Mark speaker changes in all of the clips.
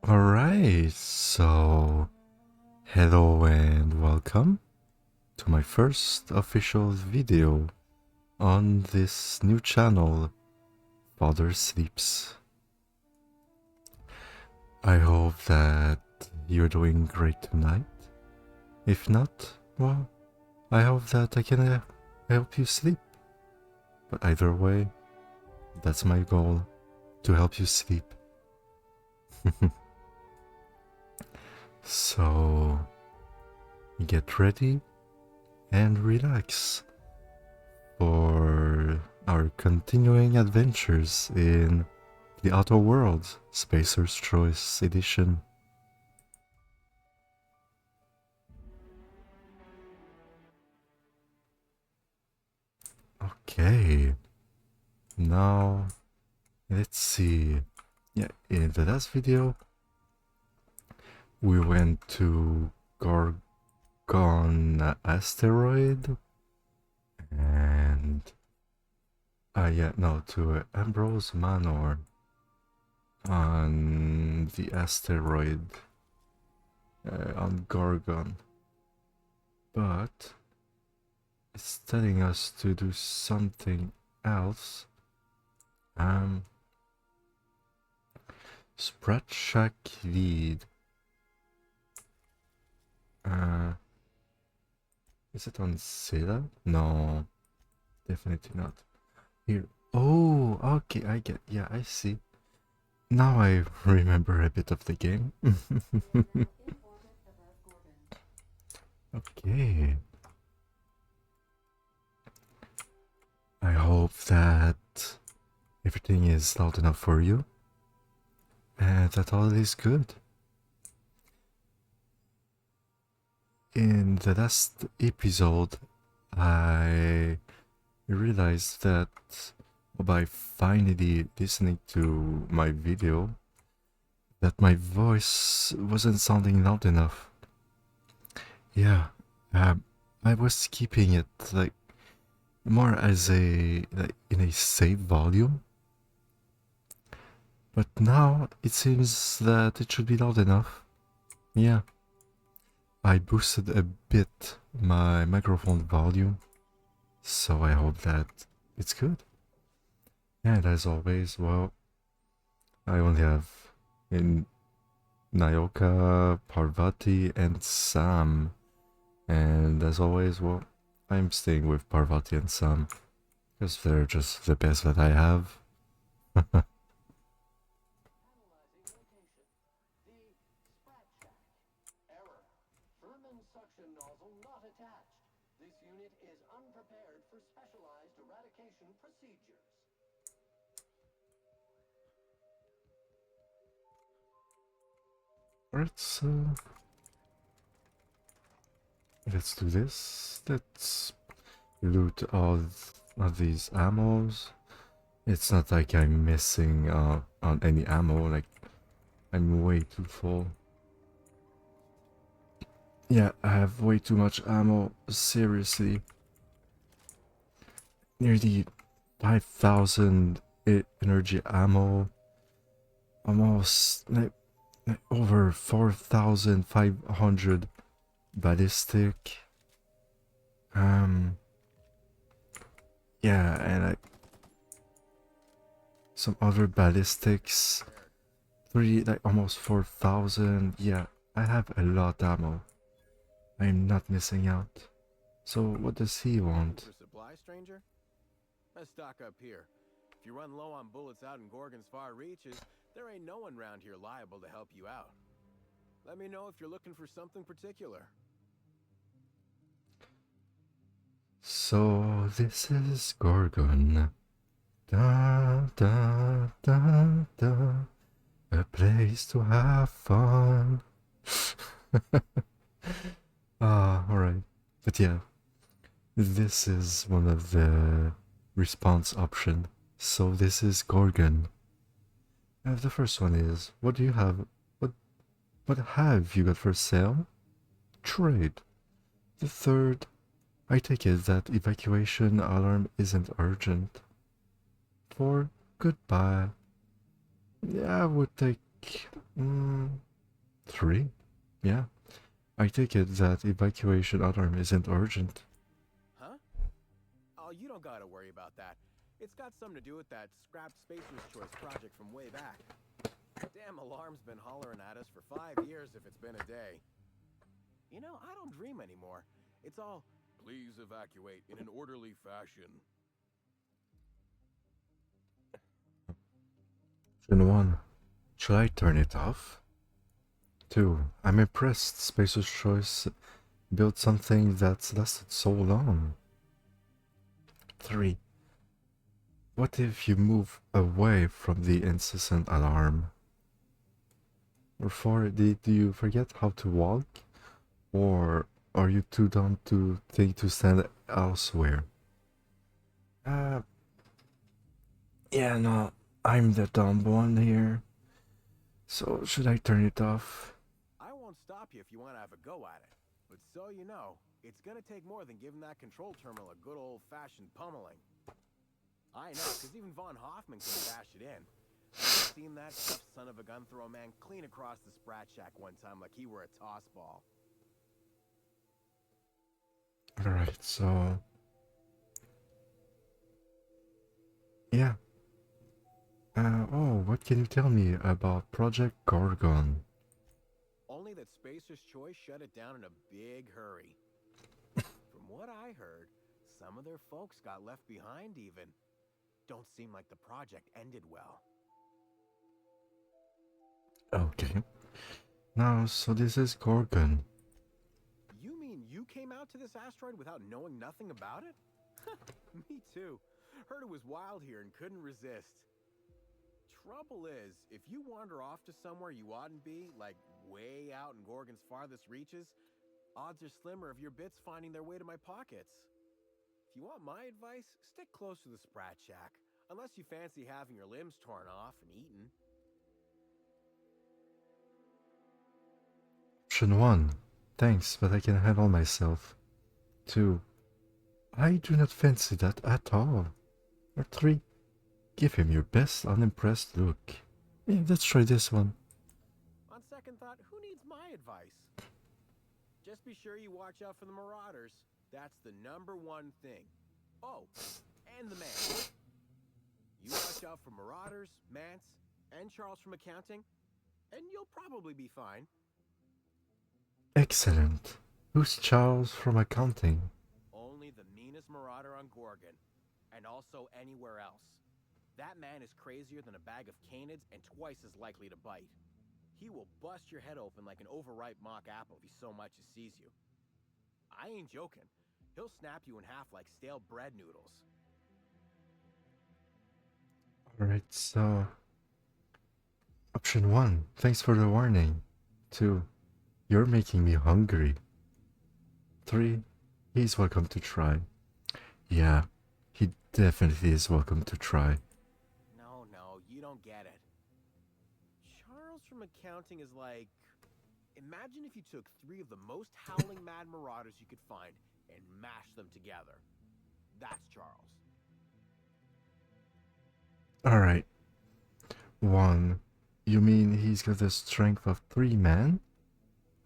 Speaker 1: Alright, so hello and welcome to my first official video on this new channel, Father Sleeps. I hope that you're doing great tonight. If not, well, I hope that I can help you sleep. But either way, that's my goal, to help you sleep. So, get ready and relax for our continuing adventures in the Outer Worlds Spacer's Choice Edition. Okay, now let's see. Yeah, in the last video we went to Gorgon asteroid and to Ambrose Manor on the asteroid on Gorgon, but it's telling us to do something else. Spread shack lead. Is it on Sela? No, definitely not. Here. Oh, okay, I get. Yeah, I see. Now I remember a bit of the game. Okay. I hope that everything is loud enough for you and that all is good. In the last episode, I realized that by finally listening to my video, that my voice wasn't sounding loud enough. Yeah, I was keeping it like more as in a safe volume, but now it seems that it should be loud enough. Yeah, I boosted a bit my microphone volume, so I hope that it's good. And as always, well, I only have in Nayoka, Parvati, and Sam. And as always, well, I'm staying with Parvati and Sam because they're just the best that I have. Let's do this. Let's loot all of these ammos. It's not like I'm missing on any ammo, like I'm way too full. Yeah, I have way too much ammo, seriously. Nearly 5,000 energy ammo. Almost like over 4,500 ballistic. Yeah, and some other ballistics. Almost 4,000. Yeah, I have a lot of ammo. I'm not missing out. So what does he want?
Speaker 2: For supply, stranger? Let's stock up here. If you run low on bullets out in Gorgon's far reaches, there ain't no one around here liable to help you out. Let me know if you're looking for something particular.
Speaker 1: So this is Gorgon. Da da da da. A place to have fun. Alright. But yeah, this is one of the response option. So this is Gorgon. The first one is, what do you have? What have you got for sale? Trade. The third, I take it that evacuation alarm isn't urgent. 4, goodbye. Yeah, I would take 3? Yeah. I take it that evacuation alarm isn't urgent.
Speaker 2: Huh? Oh, you don't gotta worry about that. It's got something to do with that scrapped Spacer's Choice project from way back. Damn alarm's been hollering at us for 5 years if it's been a day. You know, I don't dream anymore. It's all, please evacuate in an orderly fashion.
Speaker 1: Option 1. Should I turn it off? 2. I'm impressed Spacer's Choice built something that's lasted so long. 3. What if you move away from the incessant alarm? Or 4. Did you forget how to walk? Or are you too dumb to think to stand elsewhere? Yeah, no, I'm the dumb one here. So, should I turn it off?
Speaker 2: I won't stop you if you want to have a go at it. But so you know, it's gonna take more than giving that control terminal a good old-fashioned pummeling. I know, because even Von Hoffman couldn't bash it in. I've seen that tough son of a gun throw a man clean across the Sprat Shack one time like he were a toss ball.
Speaker 1: Alright, so... Yeah. Oh, what can you tell me about Project Gorgon?
Speaker 2: Only that Spacer's Choice shut it down in a big hurry. From what I heard, some of their folks got left behind even. Don't seem like the project ended well.
Speaker 1: Okay. Now, so this is Gorgon.
Speaker 2: You mean you came out to this asteroid without knowing nothing about it? Me too. Heard it was wild here and couldn't resist. Trouble is, if you wander off to somewhere you oughtn't be, like way out in Gorgon's farthest reaches, odds are slimmer of your bits finding their way to my pockets. If you want my advice, stick close to the Sprat Shack, unless you fancy having your limbs torn off and eaten.
Speaker 1: Option 1. Thanks, but I can handle myself. 2. I do not fancy that at all. Or 3. Give him your best unimpressed look. Yeah, let's try this one.
Speaker 2: On second thought, who needs my advice? Just be sure you watch out for the marauders. That's the #1 thing. Oh, and the man. You watch out for marauders, Mance, and Charles from accounting, and you'll probably be fine.
Speaker 1: Excellent. Who's Charles from accounting?
Speaker 2: Only the meanest marauder on Gorgon, and also anywhere else. That man is crazier than a bag of canids and twice as likely to bite. He will bust your head open like an overripe mock apple if he so much as sees you. I ain't joking. He'll snap you in half like stale bread noodles.
Speaker 1: Alright, so... Option 1. Thanks for the warning. 2. You're making me hungry. 3. He's welcome to try. Yeah, he definitely is welcome to try.
Speaker 2: No, you don't get it. Charles from accounting is like... Imagine if you took 3 of the most howling mad marauders you could find and mashed them together. That's Charles.
Speaker 1: Alright. 1. You mean he's got the strength of 3 men?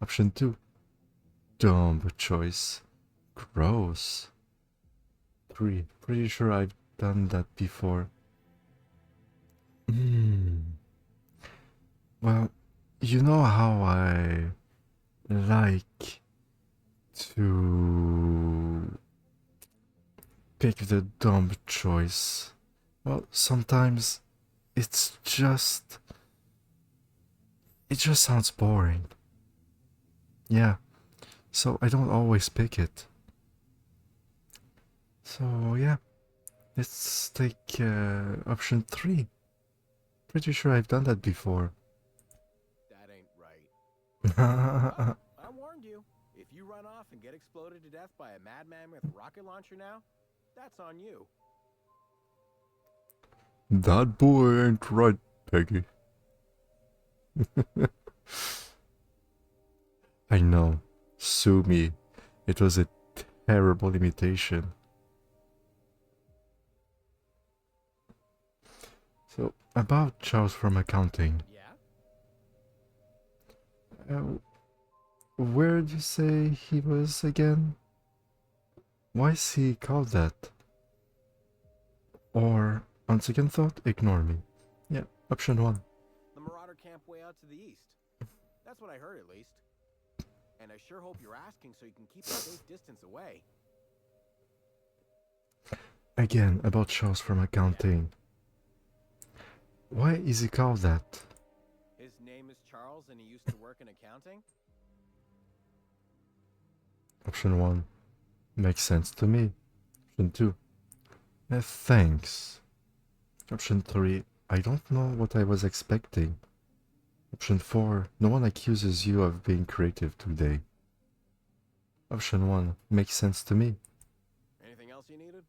Speaker 1: Option 2. Dumb choice. Gross. 3. Pretty sure I've done that before. Well, you know how I like to pick the dumb choice. Well, sometimes it just sounds boring. Yeah, so I don't always pick it. So yeah, let's take option 3. Pretty sure I've done that before.
Speaker 2: That ain't right.
Speaker 1: I
Speaker 2: I warned you. If you run off and get exploded to death by a madman with a rocket launcher now, that's on you.
Speaker 1: That boy ain't right, Peggy. I know. Sue me. It was a terrible imitation. So, about Charles from accounting.
Speaker 2: Yeah?
Speaker 1: Uh, where did you say he was again? Why is he called that? Or, on second thought, ignore me. Yeah, option 1.
Speaker 2: The Marauder camp way out to the east. That's what I heard, at least. And I sure hope you're asking so you can keep a safe distance away.
Speaker 1: Again, about shows from accounting. Why is he called that?
Speaker 2: His name is Charles and he used to work in accounting?
Speaker 1: Option 1. Makes sense to me. Option 2. Thanks. Option 3. I don't know what I was expecting. Option 4. No one accuses you of being creative today. Option 1. Makes sense to me.
Speaker 2: Anything else you needed?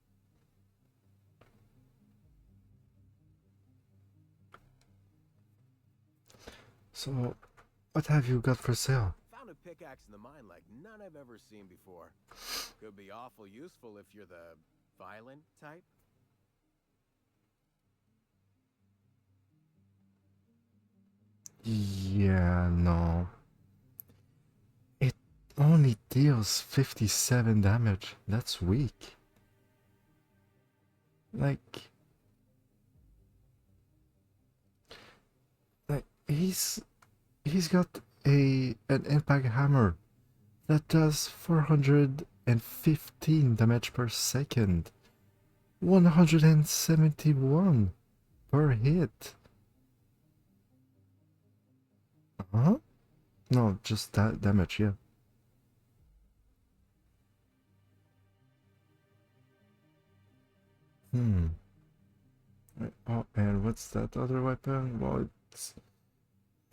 Speaker 1: So, what have you got for sale?
Speaker 2: Found a pickaxe in the mine like none I've ever seen before. Could be awful useful if you're the violent type.
Speaker 1: Yeah, no. It only deals 57 damage. That's weak. Like he's got an impact hammer that does 415 damage per second. 171 per hit. Huh? No, just that damage, yeah. Oh, and what's that other weapon? Well,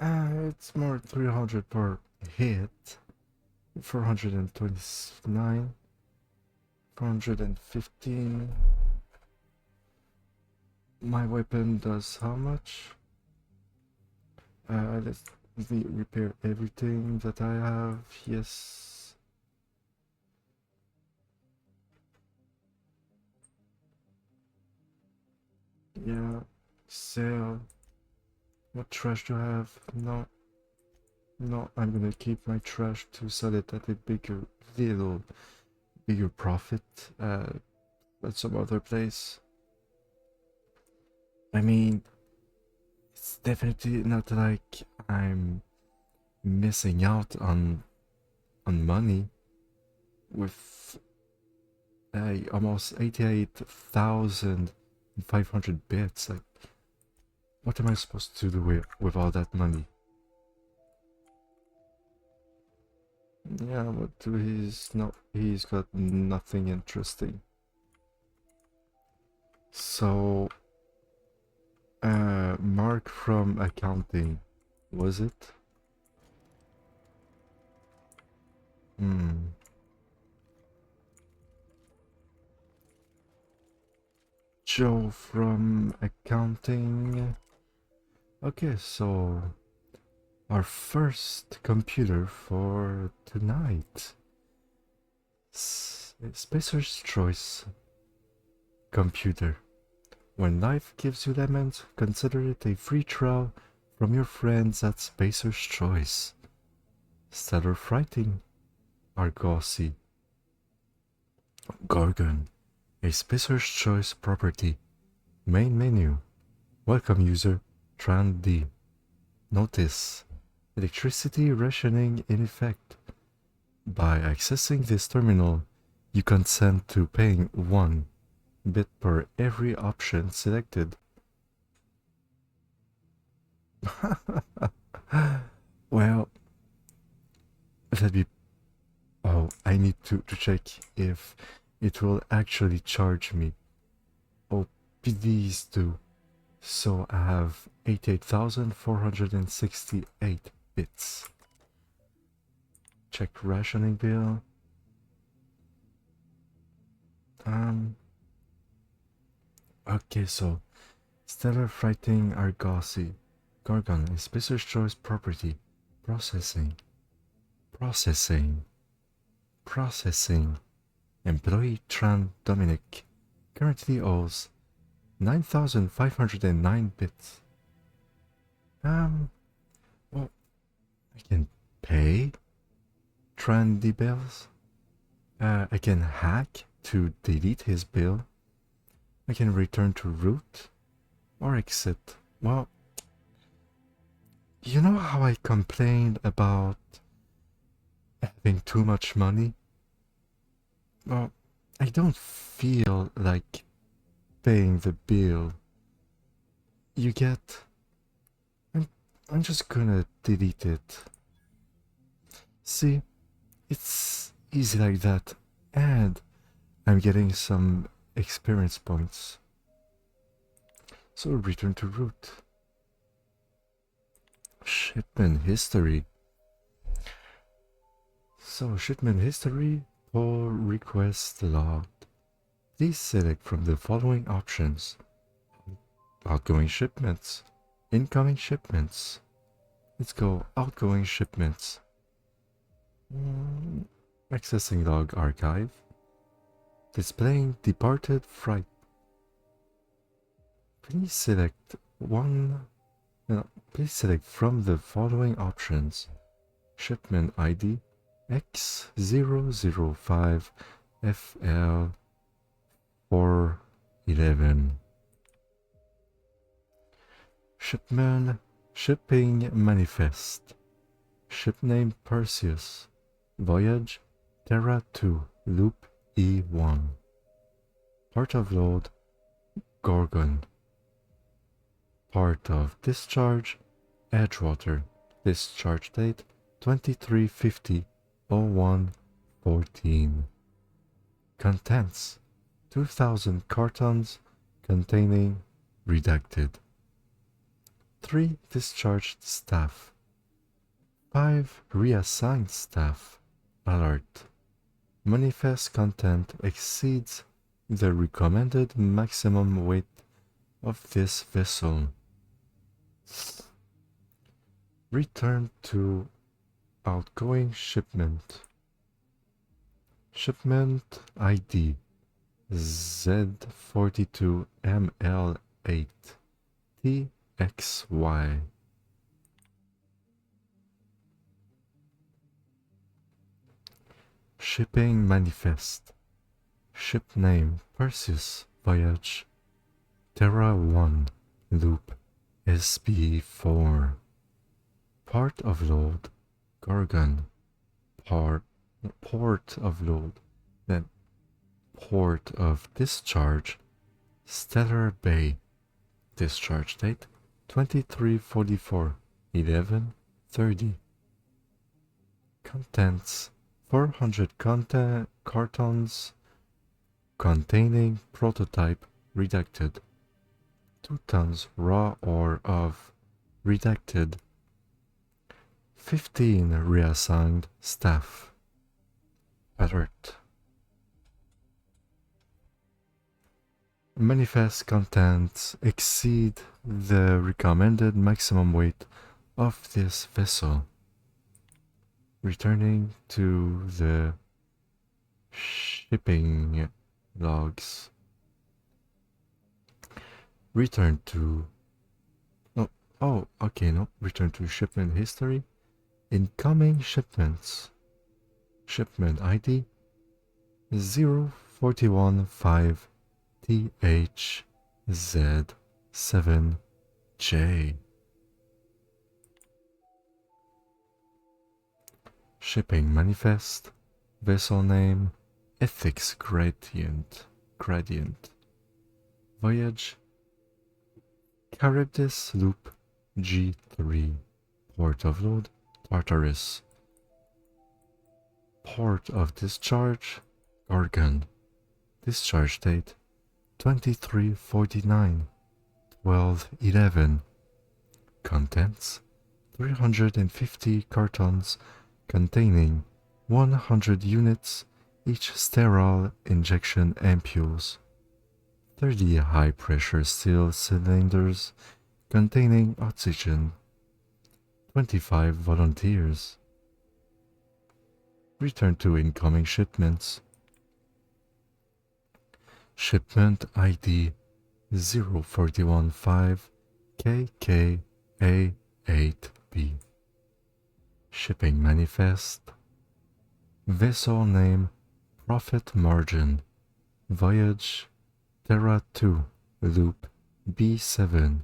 Speaker 1: it's more 300 per hit. 429. 415. My weapon does how much? Let me repair everything that I have. Yes. Yeah. Sell. What trash do I have? No. No, I'm gonna keep my trash to sell it at a bigger profit at some other place. I mean, it's definitely not like I'm missing out on money with almost 88,500 bits. Like, what am I supposed to do with all that money? Yeah, but he's got nothing interesting. So, Mark from accounting, was it? Joe from accounting. Okay, so our first computer for tonight. Spacer's Choice computer. When life gives you lemons, consider it a free trial from your friends at Spacer's Choice. Stellar Frighting, Argosy. Gorgon, a Spacer's Choice property. Main menu. Welcome user, Tran D. Notice, electricity rationing in effect. By accessing this terminal, you consent to paying 1 bit per every option selected. Well, that'd be... Oh, I need to check if it will actually charge me. Oh, please do. So I have 88,468 bits. Check rationing bill. Okay, so Stellar Frighting Argosy. Gorgon, a Spacer's Choice property. Processing. Employee Tran Dominic currently owes 9,509 bits. Well, I can trendy bills. I can hack to delete his bill. I can return to root or exit. Well, you know how I complained about having too much money? Well, I don't feel like paying the bill. You get... I'm just gonna delete it. See, it's easy like that. And I'm getting some experience points. So return to root. Shipment history. So shipment history, pull request logged. Please select from the following options: outgoing shipments, incoming shipments. Let's go outgoing shipments. Accessing log archive. Displaying departed freight. Please select please select from the following options: shipment ID X005 FL 411. Shipment shipping manifest. Ship name Perseus. Voyage Terra 2 Loop E1. Part of load Gorgon. Part of discharge Edgewater. Discharge date 2350-01-14. Contents 2000 cartons containing redacted. 3 discharged staff. 5 reassigned staff. Alert. Manifest content exceeds the recommended maximum weight of this vessel. Return to outgoing shipment. Shipment ID Z42ML8 TXY. Shipping manifest. Ship name Perseus. Voyage Terra 1 Loop SB4. Part of load Gorgon. Port of load. Then port of discharge Stellar Bay. Discharge date 2344-1130. Contents 400 cartons containing prototype redacted. 2 tons raw ore of redacted. 15 reassigned staff. Alert. Manifest contents exceed the recommended maximum weight of this vessel. Returning to the shipping logs. Return to... return to shipment history. Incoming shipments. Shipment ID 0415 THZ7J. Shipping manifest. Vessel name Ethics Gradient. Voyage Charybdis Loop G3. Port of load Tartarus. Port of discharge Gorgon. Discharge date 2349-12-11. Contents 350 cartons containing 100 units each sterile injection ampules. 30 high pressure steel cylinders containing oxygen. 25 volunteers. Return to incoming shipments. Shipment ID 0415 KKA8B. Shipping manifest. Vessel name Profit Margin. Voyage Terra 2, Loop B7.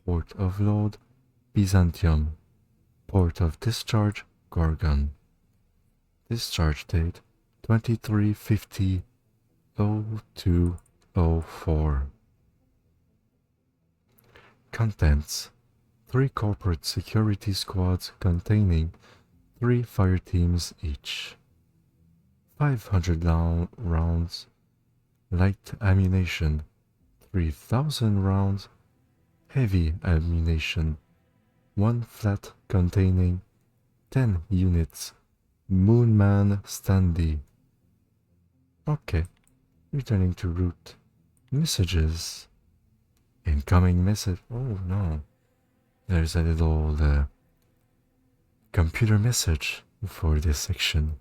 Speaker 1: Port of Load Byzantium. Port of Discharge Gorgon. Discharge date 2350-0204. Contents: 3 corporate security squads containing 3 fire teams each. 500 rounds light ammunition, 3000 rounds heavy ammunition, 1 flat containing 10 units Moonman Standy. Okay, returning to route. Messages. Incoming message. Oh no. There's a little computer message for this section.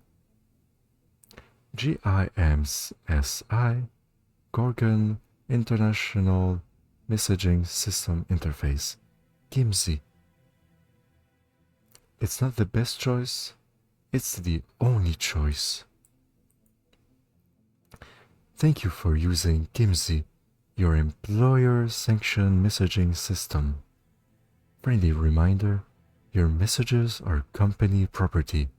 Speaker 1: GIMSI Gorgon International Messaging System Interface. GIMSI. It's not the best choice, it's the only choice. Thank you for using GIMSI, your employer-sanctioned messaging system. Friendly reminder, your messages are company property.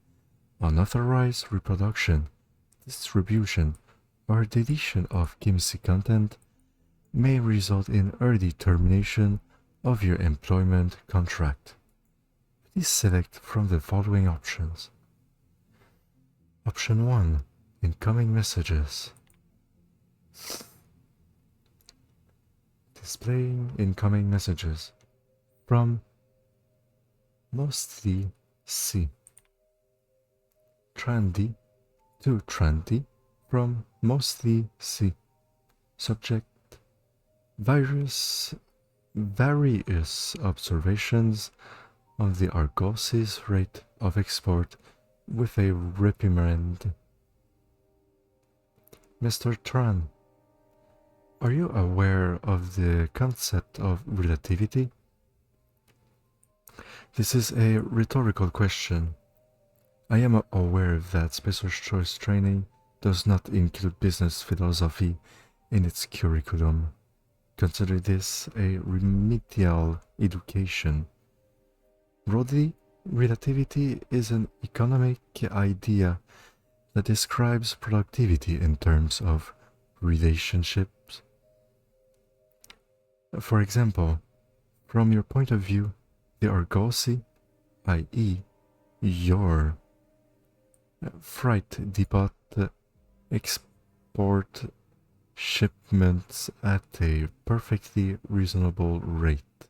Speaker 1: Unauthorized reproduction, distribution, or deletion of GIMSI content may result in early termination of your employment contract. Please select from the following options. Option 1. Incoming messages. Displaying incoming messages from mostly C. Trendy to trendy from mostly C. Subject: various observations of the Argos's rate of export with a reprimand. Mr. Tran, are you aware of the concept of relativity? This is a rhetorical question. I am aware that Spacer's Choice training does not include business philosophy in its curriculum. Consider this a remedial education. Broadly, relativity is an economic idea that describes productivity in terms of relationships. For example, from your point of view, the Argosy, i.e., your freight depot, export shipments at a perfectly reasonable rate.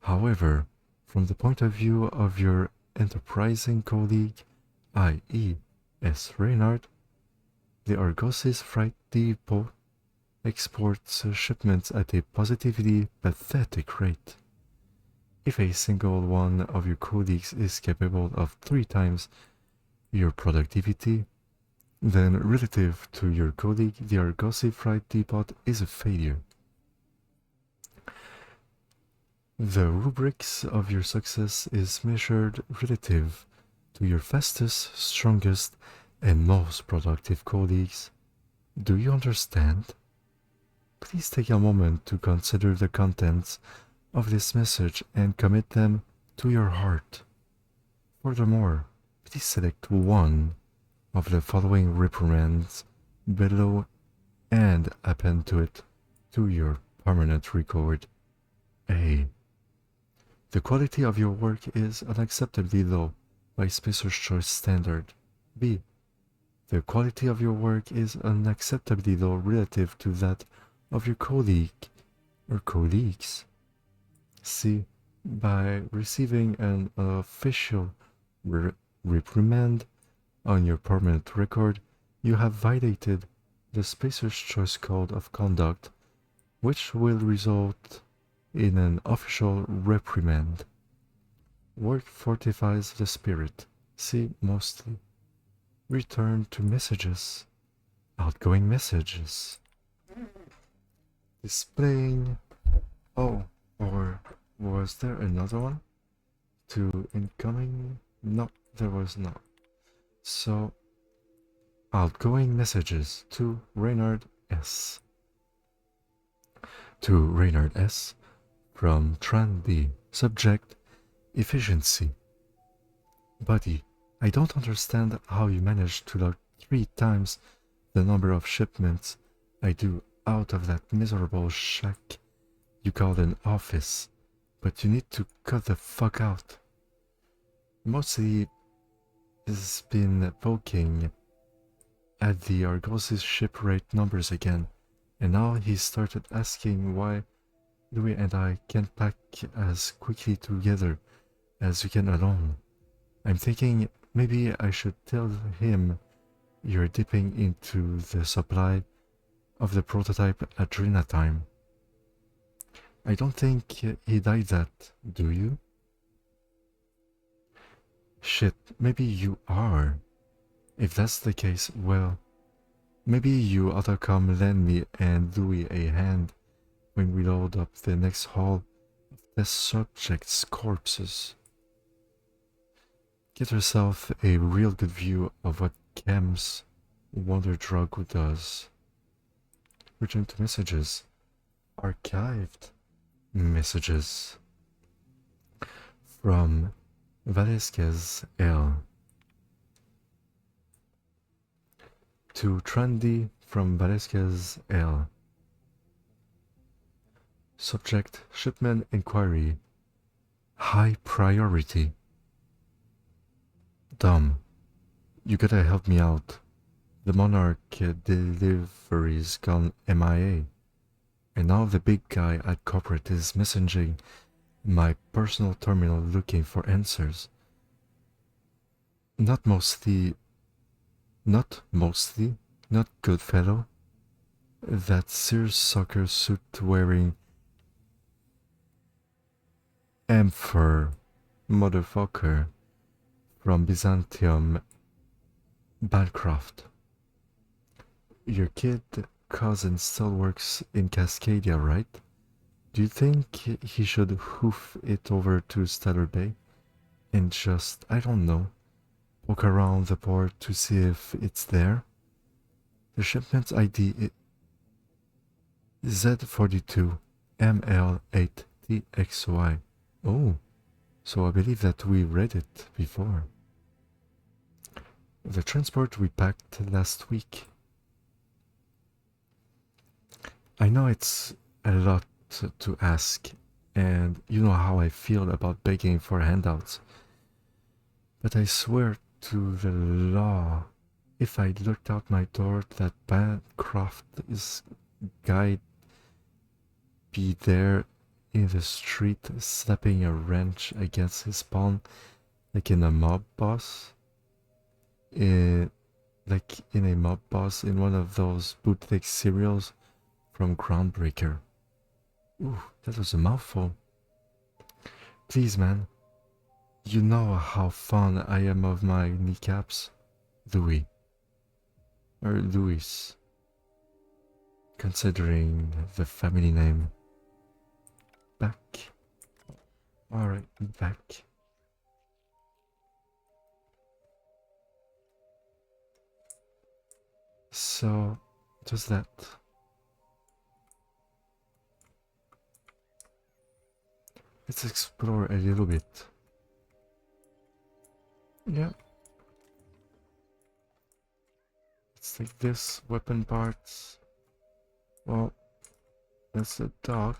Speaker 1: However, from the point of view of your enterprising colleague, i.e., S. Reynard, the Argos's freight depot exports shipments at a positively pathetic rate. If a single one of your colleagues is capable of 3 times your productivity, then relative to your colleague, the Argosy freight depot is a failure. The rubrics of your success is measured relative to your fastest, strongest, and most productive colleagues. Do you understand? Please take a moment to consider the contents of this message and commit them to your heart. Furthermore, please select one of the following reprimands below and append to it to your permanent record. A. The quality of your work is unacceptably low by Spacer's Choice standard. B. The quality of your work is unacceptably low relative to that of your colleague or colleagues. C. By receiving an official reprimand on your permanent record, you have violated the Spacer's Choice Code of Conduct, which will result in an official reprimand. Work fortifies the spirit. See mostly. Return to messages. Outgoing messages. Displaying. Oh, or was there another one? To incoming? No, there was not. So, outgoing messages to Reynard S. To Reynard S. From Tran B. Subject: efficiency. Buddy, I don't understand how you manage to log 3 times the number of shipments I do out of that miserable shack you call an office, but you need to cut the fuck out. Mostly has been poking at the Argos's ship rate numbers again, and now he started asking why Louis and I can't pack as quickly together as we can alone. I'm thinking maybe I should tell him you're dipping into the supply of the prototype Adrena time. I don't think he died that, do you? Shit, maybe you are. If that's the case, well, maybe you ought to come lend me and Louis a hand when we load up the next haul of test subjects' corpses. Get yourself a real good view of what Chem's wonder drug does. Return to messages. Archived messages. From Velasquez L. To Trendy from Velasquez L. Subject: shipment inquiry. High priority. Dumb. You gotta help me out. The Monarch delivery's gone MIA. And now the big guy at corporate is messaging my personal terminal looking for answers. Not Goodfellow. That seersucker suit wearing Emperor motherfucker from Byzantium Bancroft. Your kid cousin still works in Cascadia, right? Do you think he should hoof it over to Stellar Bay and just, I don't know, poke around the port to see if it's there? The shipment ID is Z42 ML8TXY. Oh, so I believe that we read it before. The transport we packed last week. I know it's a lot to ask, and you know how I feel about begging for handouts. But I swear to the law, if I looked out my door, that Bancroft is guy be there in the street slapping a wrench against his palm like in a mob boss. Like in a mob boss in one of those bootleg cereals from Groundbreaker. Ooh, that was a mouthful. Please, man. You know how fond I am of my kneecaps. Louis. Or Louis. Considering the family name. Back. Alright, back. So, just that. Let's explore a little bit. Yeah. Let's take this, weapon parts. Well, that's a dog.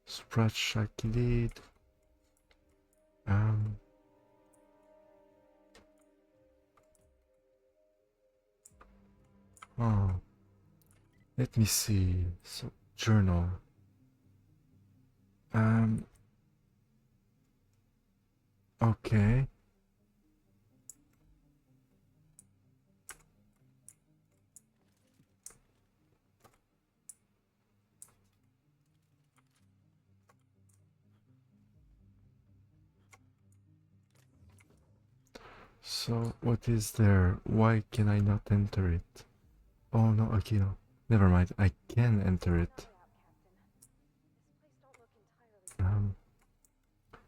Speaker 1: Spread shack lead. Oh. Let me see. So, journal. Okay. So, what is there? Why can I not enter it? Oh no, okay, no. Never mind, I can enter it.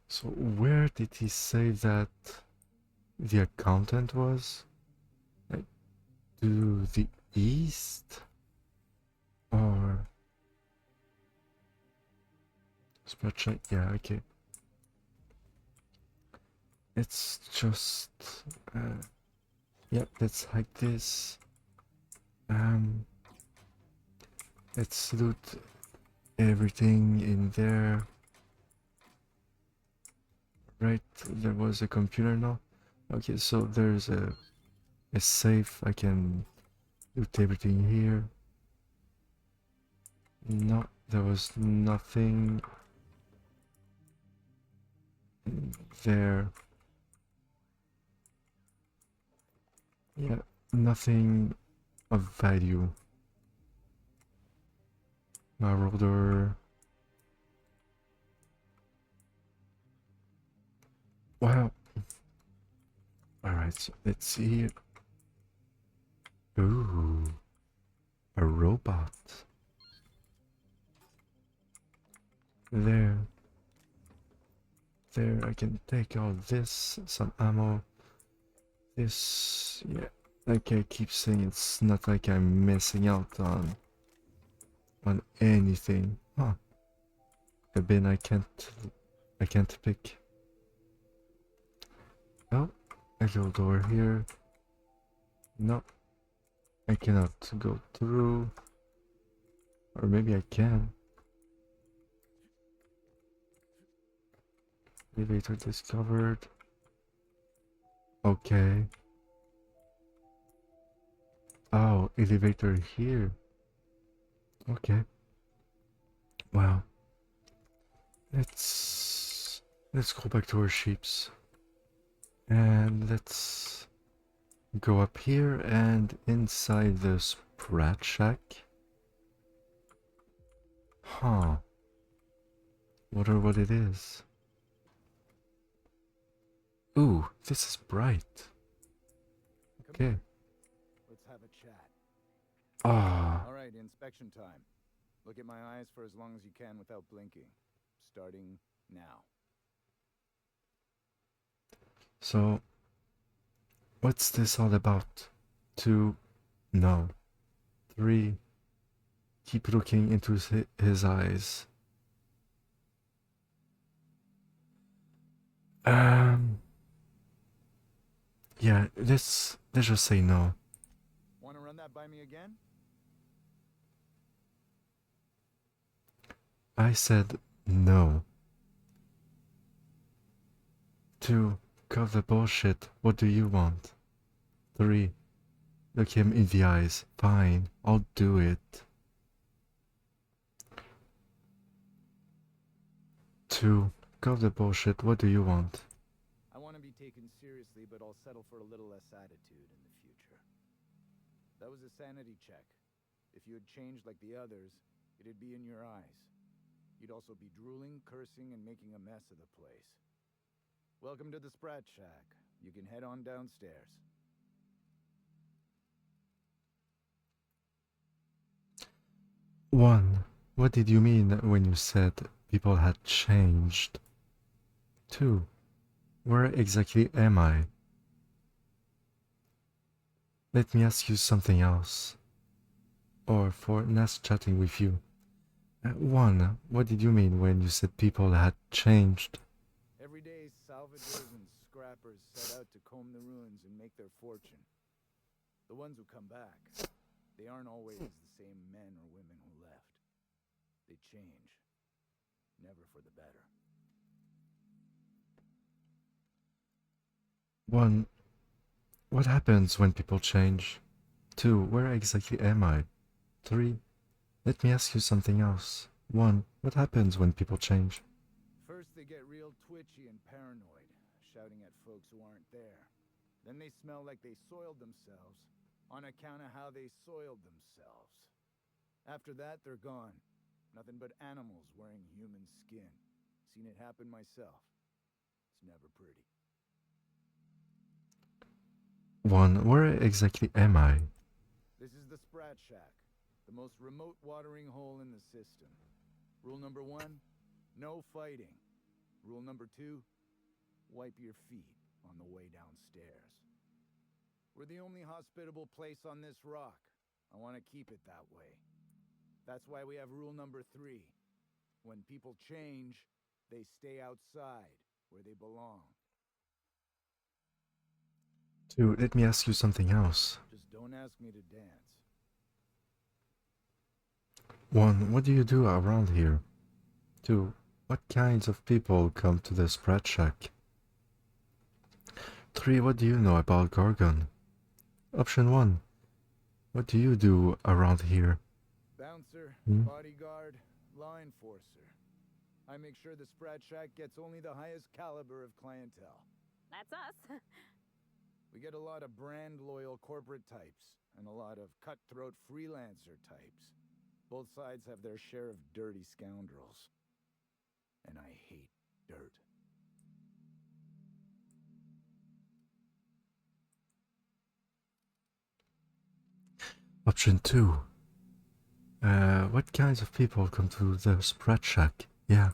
Speaker 1: So where did he say that? the accountant was? Like, to the east? Or... Spreadsheet? Yeah, okay. It's just... Yep, let's hack this. Let's loot everything in there. Right, there was a computer now. Okay, so there's a safe. I can loot everything here. No, there was nothing there. Yeah, nothing of value. Marauder. Wow. Alright, so let's see. Ooh, a robot. There. There, I can take all this, some ammo. This, yeah. Like I keep saying, it's not like I'm missing out on anything. Huh. A bin I can't pick. Oh, a little door here. No, I cannot go through. Or maybe I can. Elevator discovered. Okay. Oh, elevator here. Okay. Wow. Let's go back to our sheeps. And let's go up here and inside the Sprat Shack. Huh. Wonder what it is. Ooh, this is bright. Okay.
Speaker 3: Let's have a chat.
Speaker 1: Ah.
Speaker 3: All right, inspection time. Look at my eyes for as long as you can without blinking. Starting now.
Speaker 1: So, what's this all about? 2, no. 3, keep looking into his eyes. Yeah, let's just say no.
Speaker 3: Want to run that by me again?
Speaker 1: I said no. 2, cut the bullshit. What do you want? 3, look him in the eyes. Fine, I'll do it. 2, cut the bullshit. What do you want?
Speaker 3: I want to be taken seriously, but I'll settle for a little less attitude in the future. That was a sanity check. If you had changed like the others, it'd be in your eyes. You'd also be drooling, cursing, and making a mess of the place. Welcome to the Sprat Shack. You can head on downstairs.
Speaker 1: One, what did you mean when you said people had changed? 2, where exactly am I? Let me ask you something else. Or for nice chatting with you. 1, what did you mean when you said people had changed?
Speaker 3: Every day, salvagers and scrappers set out to comb the ruins and make their fortune. The ones who come back, they aren't always the same men or women who left. They change. Never for the better.
Speaker 1: 1, what happens when people change? 2, where exactly am I? 3, let me ask you something else. 1, what happens when people change?
Speaker 3: First, they get real twitchy and paranoid, shouting at folks who aren't there. Then they smell like they soiled themselves, on account of how they soiled themselves. After that, they're gone. Nothing but animals wearing human skin. Seen it happen myself. It's never pretty.
Speaker 1: 1, where exactly am I?
Speaker 3: This is the Sprat Shack, the most remote watering hole in the system. Rule number 1, no fighting. Rule number 2, wipe your feet. on the way downstairs. We're the only hospitable place on this rock. I want to keep it that way. That's why we have rule number 3. When people change, they stay outside, where they belong.
Speaker 1: Dude, let me ask you something else.
Speaker 3: Just don't ask me to dance.
Speaker 1: One, what do you do around here? Two, what kinds of people come to the spread shack? 3, what do you know about Gorgon? Option 1, what do you do around here?
Speaker 3: Bouncer,
Speaker 1: Hmm?
Speaker 3: bodyguard, law enforcer. I make sure the Sprat Shack gets only the highest caliber of clientele.
Speaker 4: That's us.
Speaker 3: We get a lot of brand-loyal corporate types, and a lot of cutthroat freelancer types. Both sides have their share of dirty scoundrels. And I hate dirt.
Speaker 1: Option 2, what kinds of people come to the spread shack? Yeah.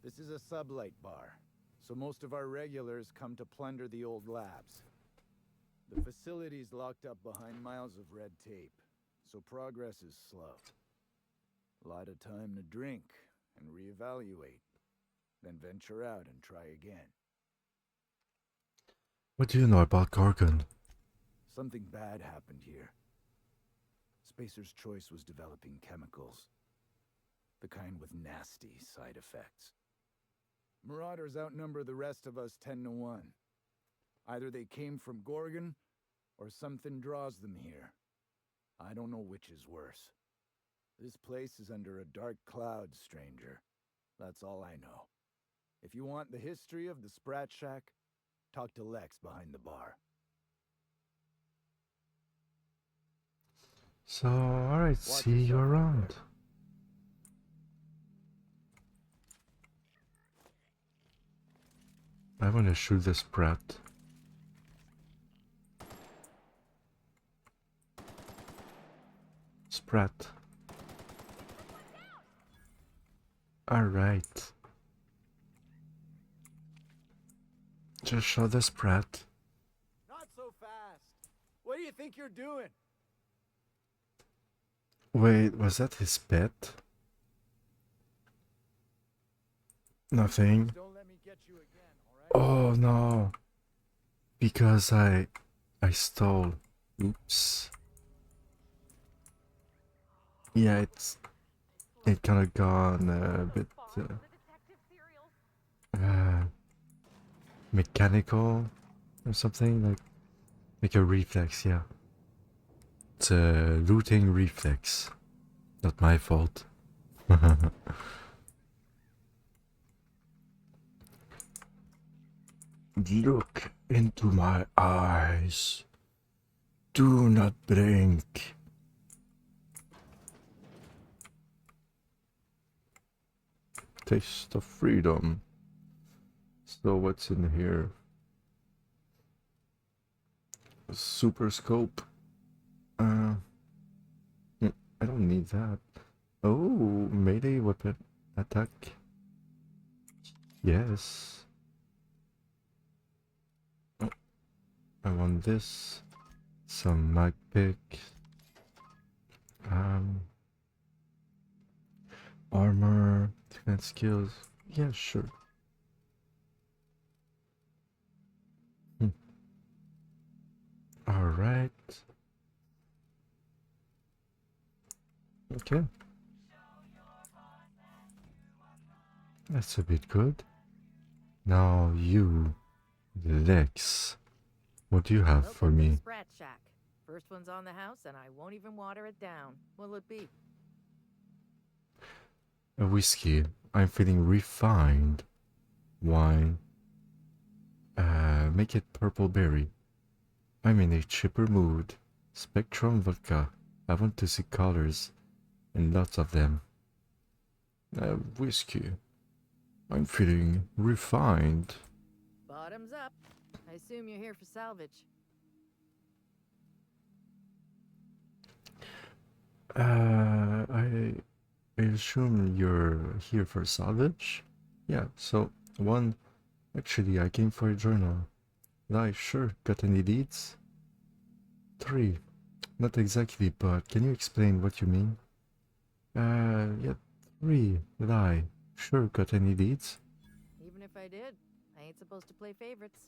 Speaker 3: This is a sublight bar, so most of our regulars come to plunder the old labs. The facility's locked up behind miles of red tape, so progress is slow. A lot of time to drink and reevaluate, then venture out and try again.
Speaker 1: What do you know about Gorgon?
Speaker 3: Something bad happened here. Spacer's Choice was developing chemicals. The kind with nasty side effects. Marauders outnumber the rest of us 10 to 1. Either they came from Gorgon, or something draws them here. I don't know which is worse. This place is under a dark cloud, stranger. That's all I know. If you want the history of the Sprat Shack, talk to Lex behind the bar.
Speaker 1: So, alright, see you around. I wanna shoot this brat. Sprat. Alright. Just shot the sprat.
Speaker 3: Not so fast. What do you think you're doing?
Speaker 1: Wait, was that his pet? Nothing.
Speaker 3: Don't let me get you again, all right?
Speaker 1: Oh no. Because I stole. Oops. Yeah, it kind of gone a bit mechanical or something, like a reflex. Yeah, it's a looting reflex. Not my fault. Look into my eyes. Do not blink. Taste of freedom. So what's in here? A super scope. I don't need that. Oh, melee weapon attack. Yes. Oh, I want this. Some mag pick. Armor, defense skills. Yeah, sure. All right. Okay. That's a bit good. Now you, Lex. What do you have for
Speaker 4: Welcome to the
Speaker 1: me?
Speaker 4: Sprat Shack. First one's on the house, and I won't even water it down. What'll it be?
Speaker 1: A whiskey. I'm feeling refined. Wine. Make it purple berry. I'm in a chipper mood. Spectrum vodka. I want to see colors. And lots of them. Whiskey. I'm feeling refined.
Speaker 4: Bottoms up. I assume you're here for salvage.
Speaker 1: I assume you're here for salvage? Yeah, so one, actually I came for a journal. Nice, sure. Got any leads? 3. Not exactly, but can you explain what you mean? Yeah, 3. Lie. Sure, got any leads?
Speaker 4: Even if I did, I ain't supposed to play favorites.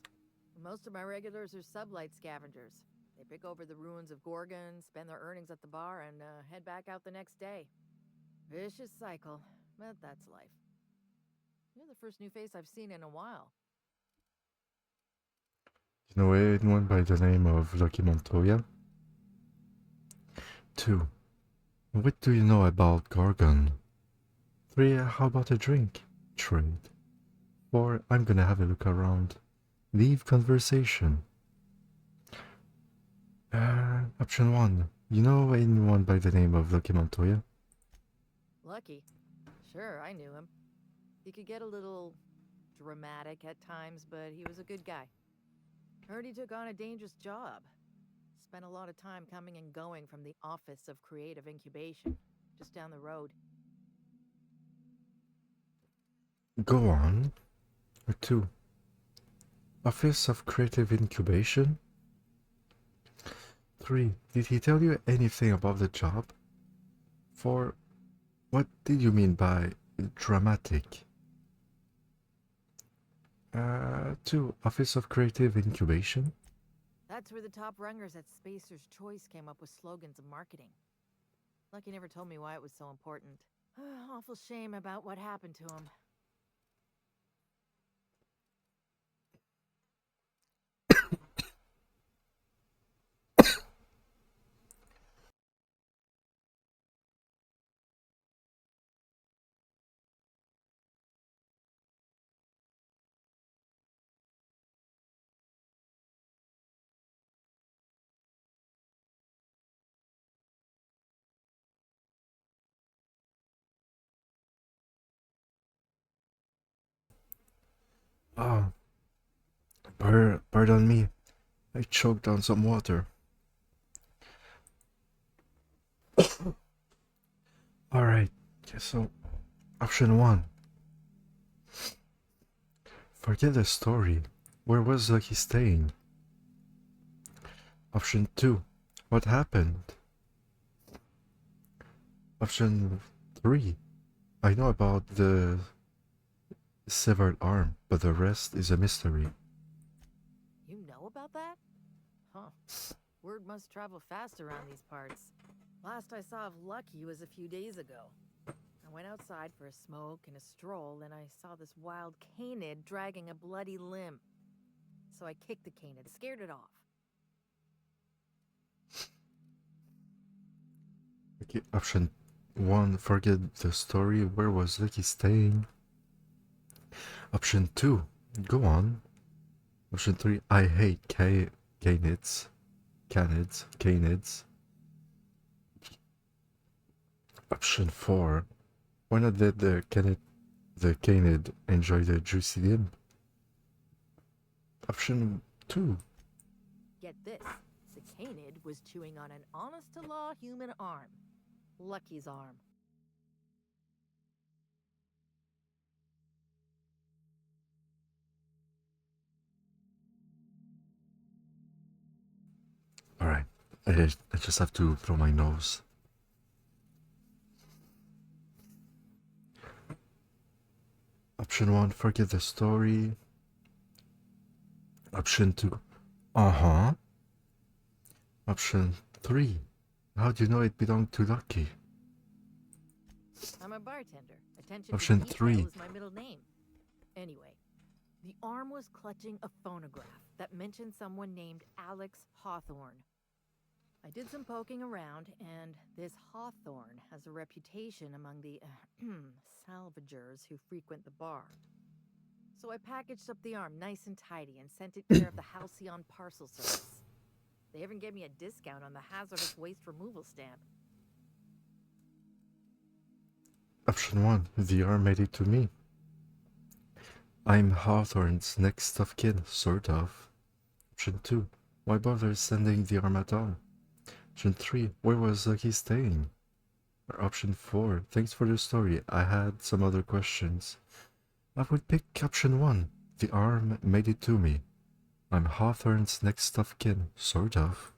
Speaker 4: Most of my regulars are sublight scavengers. They pick over the ruins of Gorgon, spend their earnings at the bar, and head back out the next day. Vicious cycle, but that's life. You're the first new face I've seen in a while.
Speaker 1: You know anyone by the name of Lucky Montoya? 2. What do you know about Gorgon? 3. How about a drink? Trade. 4. I'm gonna have a look around. Leave conversation. Option 1. You know anyone by the name of Lucky Montoya?
Speaker 4: Lucky. Sure, I knew him. He could get a little dramatic at times, but he was a good guy. Heard he took on a dangerous job. Spent a lot of time coming and going from the Office of Creative Incubation, just down the road.
Speaker 1: Go on. Or 2. Office of Creative Incubation? 3. Did he tell you anything about the job? 4. What did you mean by dramatic? 2. Office of Creative Incubation?
Speaker 4: That's where the top rungers at Spacer's Choice came up with slogans and marketing. Lucky never told me why it was so important. Awful shame about what happened to him.
Speaker 1: Oh, pardon me. I choked on some water. Alright, so option 1. Forget the story. Where was Lucky staying? Option 2. What happened? Option 3. I know about the severed arm, but the rest is a mystery.
Speaker 4: You know about that? Huh. Word must travel fast around these parts. Last I saw of Lucky was a few days ago. I went outside for a smoke and a stroll, and I saw this wild canid dragging a bloody limb. So I kicked the canid, scared it off.
Speaker 1: Okay, option 1. Forget the story. Where was Lucky staying? Option 2. Go on. Option 3. I hate canids. Canids. Option 4. Why not let the canid enjoy the juicy limb? Option 2.
Speaker 4: Get this. The canid was chewing on an honest-to-law human arm. Lucky's arm.
Speaker 1: Alright, I just have to blow my nose. Option 1, forget the story. Option 2, uh-huh. Option 3, how do you know it belonged to Lucky?
Speaker 4: I'm a bartender. Attention
Speaker 1: Option
Speaker 4: to detail
Speaker 1: 3.
Speaker 4: is my middle name. Anyway, the arm was clutching a phonograph that mentioned someone named Alex Hawthorne. I did some poking around, and this Hawthorne has a reputation among the salvagers who frequent the bar. So I packaged up the arm nice and tidy and sent it care of the Halcyon Parcel Service. They even gave me a discount on the hazardous waste removal stamp.
Speaker 1: Option 1, the arm made it to me. I'm Hawthorne's next of kin, sort of. Option 2, why bother sending the arm at all? Option 3, where was Lucky staying? Or option 4, thanks for the story, I had some other questions. I would pick option 1, the arm made it to me. I'm Hawthorne's next of kin, sort of.